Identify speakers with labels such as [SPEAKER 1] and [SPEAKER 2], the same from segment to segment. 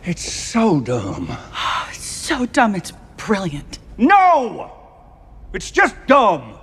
[SPEAKER 1] It's so dumb.
[SPEAKER 2] It's so dumb, it's brilliant.
[SPEAKER 1] No! It's just dumb!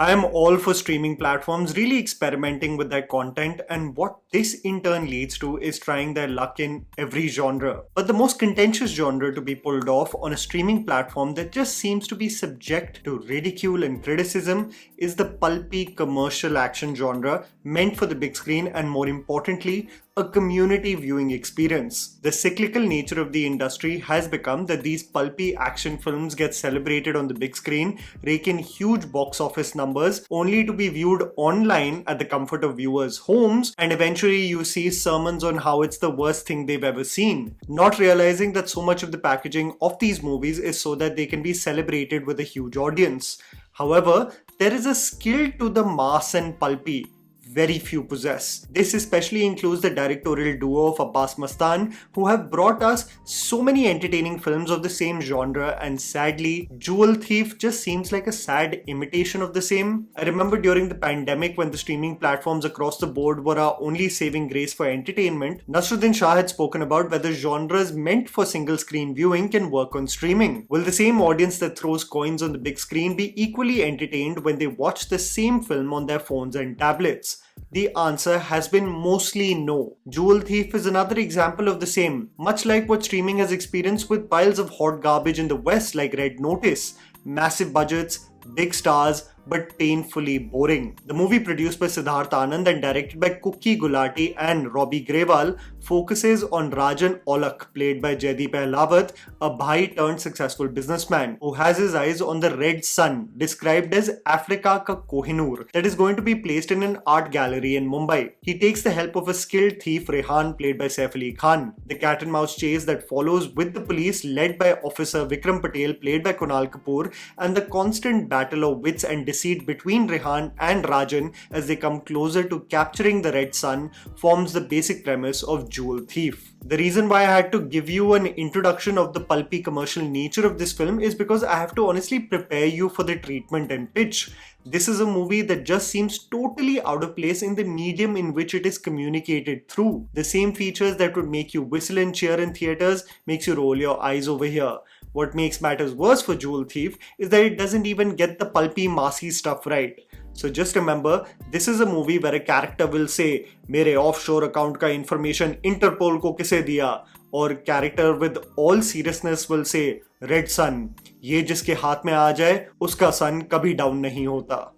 [SPEAKER 3] I am all for streaming platforms really experimenting with their content, and what this in turn leads to is trying their luck in every genre. But the most contentious genre to be pulled off on a streaming platform that just seems to be subject to ridicule and criticism is the pulpy commercial action genre meant for the big screen and, more importantly, a community viewing experience. The cyclical nature of the industry has become that these pulpy action films get celebrated on the big screen, rake in huge box office numbers, only to be viewed online at the comfort of viewers' homes, and eventually you see sermons on how it's the worst thing they've ever seen, not realizing that so much of the packaging of these movies is so that they can be celebrated with a huge audience. However, there is a skill to the mass and pulpy very few possess. This especially includes the directorial duo of Abbas Mastan, who have brought us so many entertaining films of the same genre, and sadly, Jewel Thief just seems like a sad imitation of the same. I remember during the pandemic when the streaming platforms across the board were our only saving grace for entertainment, Nasruddin Shah had spoken about whether genres meant for single screen viewing can work on streaming. Will the same audience that throws coins on the big screen be equally entertained when they watch the same film on their phones and tablets? The answer has been mostly no. Jewel Thief is another example of the same, much like what streaming has experienced with piles of hot garbage in the West like Red Notice. Massive budgets, big stars, but painfully boring. The movie, produced by Siddharth Anand and directed by Kukki Gulati and Robbie Grewal, focuses on Rajan Olak, played by Jaideep Ahlawat, a bhai turned successful businessman who has his eyes on the red sun, described as Africa ka Kohinoor, that is going to be placed in an art gallery in Mumbai. He takes the help of a skilled thief, Rehan, played by Saif Ali Khan. The cat and mouse chase that follows with the police, led by Officer Vikram Patel, played by Kunal Kapoor, and the constant battle of wits and deceit between Rehan and Rajan as they come closer to capturing the red sun, forms the basic premise of Jewel Thief. The reason why I had to give you an introduction of the pulpy commercial nature of this film is because I have to honestly prepare you for the treatment and pitch. This is a movie that just seems totally out of place in the medium in which it is communicated through. The same features that would make you whistle and cheer in theaters makes you roll your eyes over here. What makes matters worse for Jewel Thief is that it doesn't even get the pulpy, massy stuff right. So just remember, this is a movie where a character will say, "Mere offshore account ka information Interpol ko kise diya?" Or character with all seriousness will say, "Red sun, ye jiske haath mein aa jaye, uska sun kabhi down nahi hota."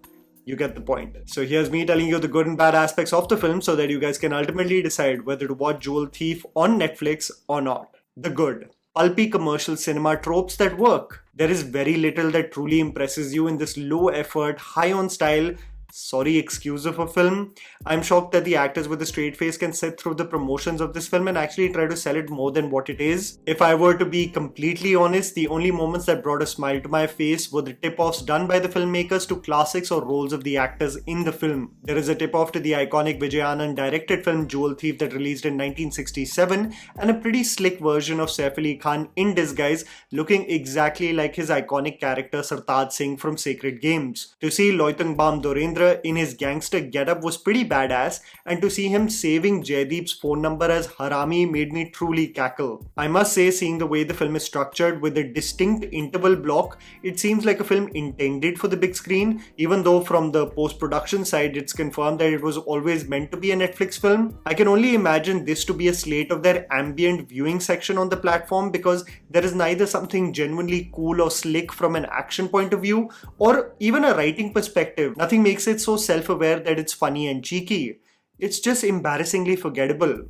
[SPEAKER 3] You get the point. So here's me telling you the good and bad aspects of the film so that you guys can ultimately decide whether to watch Jewel Thief on Netflix or not. The good. Pulpy commercial cinema tropes that work. There is very little that truly impresses you in this low effort, high on style, sorry excuse of a film. I'm shocked that the actors with a straight face can sit through the promotions of this film and actually try to sell it more than what it is. If I were to be completely honest, the only moments that brought a smile to my face were the tip-offs done by the filmmakers to classics or roles of the actors in the film. There is a tip-off to the iconic Vijay Anand directed film Jewel Thief that released in 1967, and a pretty slick version of Saif Ali Khan in disguise looking exactly like his iconic character Sartaj Singh from Sacred Games. To see Loitong Bam Dorendra in his gangster getup was pretty badass, and to see him saving Jaideep's phone number as Harami made me truly cackle. I must say, seeing the way the film is structured with a distinct interval block, it seems like a film intended for the big screen, even though from the post-production side it's confirmed that it was always meant to be a Netflix film. I can only imagine this to be a slate of their ambient viewing section on the platform, because there is neither something genuinely cool or slick from an action point of view or even a writing perspective. Nothing makes it so self-aware that it's funny and cheeky. It's just embarrassingly forgettable.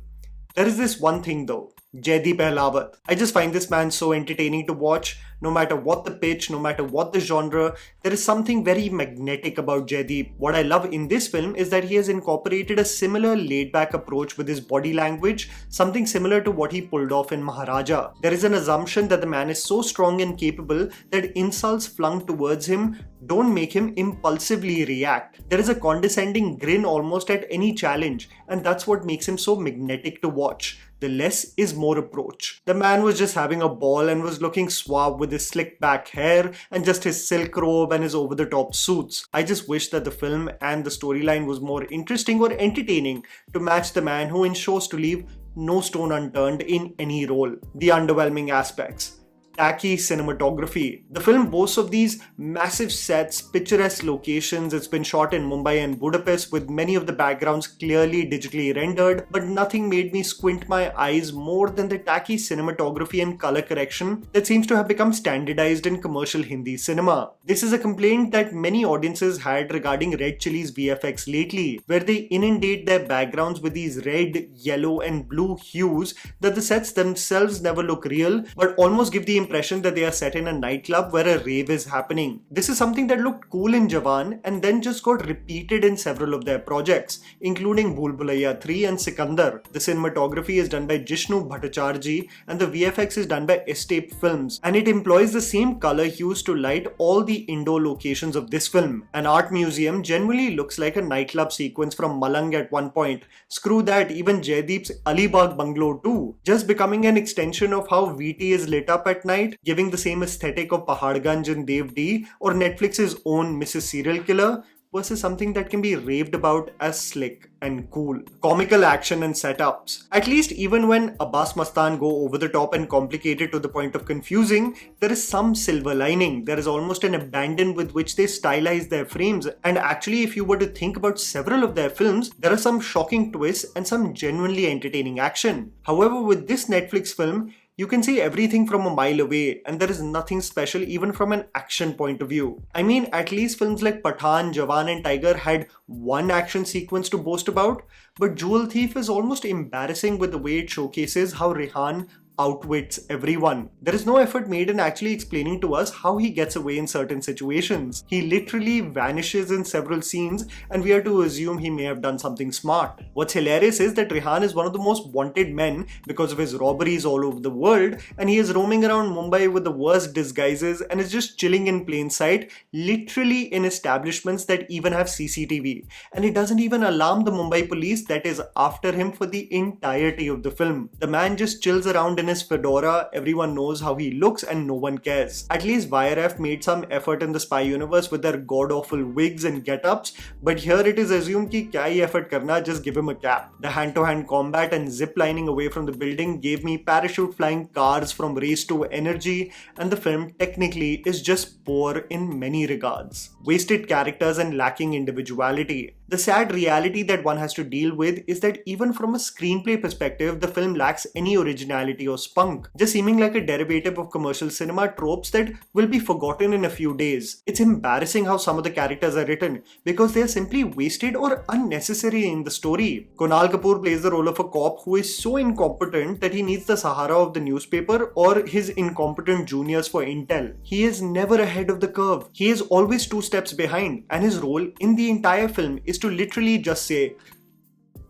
[SPEAKER 3] There is this one thing though, Jaideep Ahlawat. I just find this man so entertaining to watch. No matter what the pitch, no matter what the genre, there is something very magnetic about Jaideep. What I love in this film is that he has incorporated a similar laid-back approach with his body language, something similar to what he pulled off in Maharaja. There is an assumption that the man is so strong and capable that insults flung towards him don't make him impulsively react. There is a condescending grin almost at any challenge, and that's what makes him so magnetic to watch. The less is more approach. The man was just having a ball and was looking suave with his slick back hair and just his silk robe and his over-the-top suits. I just wish that the film and the storyline was more interesting or entertaining to match the man who ensures to leave no stone unturned in any role. The underwhelming aspects. Tacky cinematography. The film boasts of these massive sets, picturesque locations. It's been shot in Mumbai and Budapest with many of the backgrounds clearly digitally rendered, but nothing made me squint my eyes more than the tacky cinematography and color correction that seems to have become standardized in commercial Hindi cinema. This is a complaint that many audiences had regarding Red Chilli's VFX lately, where they inundate their backgrounds with these red, yellow and blue hues that the sets themselves never look real, but almost give the impression that they are set in a nightclub where a rave is happening. This is something that looked cool in Jawan and then just got repeated in several of their projects, including Bhool Bhulaiya 3 and Sikandar. The cinematography is done by Jishnu Bhattacharjee and the VFX is done by Escape Films, and it employs the same color hues to light all the indoor locations of this film. An art museum generally looks like a nightclub sequence from Malang at one point. Screw that, even Jaideep's Alibag Bungalow too, just becoming an extension of how VT is lit up at night, giving the same aesthetic of Paharganj and Dev D or Netflix's own Mrs. Serial Killer, versus something that can be raved about as slick and cool. Comical action and setups. At least even when Abbas Mastan go over the top and complicated to the point of confusing, there is some silver lining. There is almost an abandon with which they stylize their frames, and actually if you were to think about several of their films, there are some shocking twists and some genuinely entertaining action. However, with this Netflix film, you can see everything from a mile away, and there is nothing special even from an action point of view. I mean, at least films like Pathaan, Jawan and Tiger had one action sequence to boast about, but Jewel Thief is almost embarrassing with the way it showcases how Rehan outwits everyone. There is no effort made in actually explaining to us how he gets away in certain situations. He literally vanishes in several scenes and we are to assume he may have done something smart. What's hilarious is that Rehan is one of the most wanted men because of his robberies all over the world, and he is roaming around Mumbai with the worst disguises and is just chilling in plain sight, literally in establishments that even have CCTV. And it doesn't even alarm the Mumbai police that is after him for the entirety of the film. The man just chills around in his fedora, everyone knows how he looks and no one cares. At least YRF made some effort in the spy universe with their god-awful wigs and get-ups, but here it is assumed ki kya hi effort karna, just give him a cap. The hand-to-hand combat and zip-lining away from the building gave me parachute flying cars from Race to Energy, and the film technically is just poor in many regards. Wasted characters and lacking individuality. The sad reality that one has to deal with is that even from a screenplay perspective, the film lacks any originality or spunk, just seeming like a derivative of commercial cinema tropes that will be forgotten in a few days. It's embarrassing how some of the characters are written because they are simply wasted or unnecessary in the story. Kunal Kapoor plays the role of a cop who is so incompetent that he needs the sahara of the newspaper or his incompetent juniors for intel. He is never ahead of the curve. He is always 2 steps behind, and his role in the entire film is to literally just say,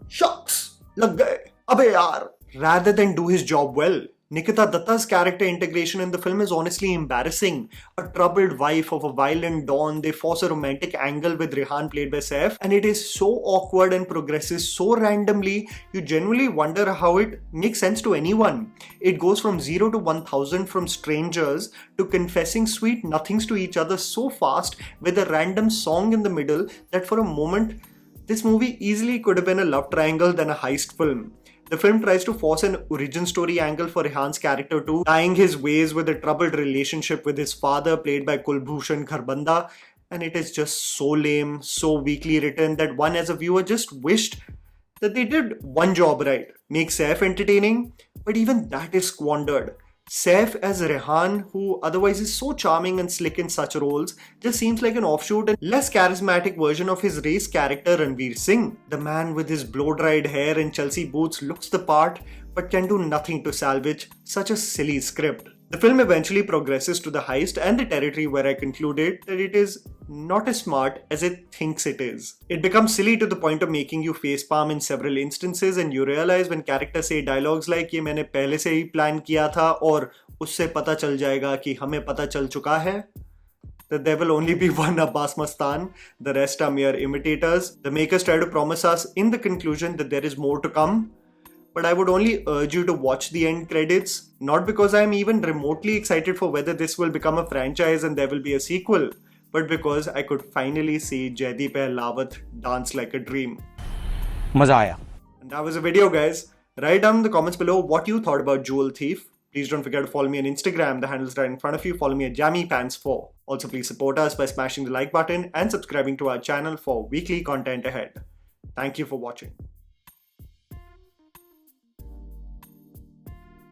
[SPEAKER 3] "Shucks, lag gaye, abey yaar," rather than do his job well. Nikita Dutta's character integration in the film is honestly embarrassing. A troubled wife of a violent Don, they force a romantic angle with Rehan played by Saif, and it is so awkward and progresses so randomly, you genuinely wonder how it makes sense to anyone. It goes from 0 to 1000 from strangers to confessing sweet nothings to each other so fast with a random song in the middle that for a moment, this movie easily could have been a love triangle than a heist film. The film tries to force an origin story angle for Rehan's character too, tying his ways with a troubled relationship with his father played by Kulbhushan Kharbanda, and it is just so lame, so weakly written that one as a viewer just wished that they did one job right, make Saif entertaining, but even that is squandered. Saif as Rehan, who otherwise is so charming and slick in such roles, just seems like an offshoot and less charismatic version of his race character Ranveer Singh. The man with his blow-dried hair and Chelsea boots looks the part, but can do nothing to salvage such a silly script. The film eventually progresses to the heist and the territory where I concluded that it is not as smart as it thinks it is. It becomes silly to the point of making you facepalm in several instances, and you realize when characters say dialogues like "ये मैंने पहले से ही plan किया था" और "उससे पता चल जाएगा कि हमें पता चल चुका है," that there will only be one Abbas Mastan, the rest are mere imitators. The makers try to promise us in the conclusion that there is more to come, but I would only urge you to watch the end credits, not because I am even remotely excited for whether this will become a franchise and there will be a sequel, but because I could finally see Jaideep Ahlawat dance like a dream.
[SPEAKER 4] मजा आया.
[SPEAKER 3] And that was the video, guys. Write down in the comments below what you thought about Jewel Thief. Please don't forget to follow me on Instagram. The handle's right in front of you. Follow me at JammyPants4. Also, please support us by smashing the like button and subscribing to our channel for weekly content ahead. Thank you for watching.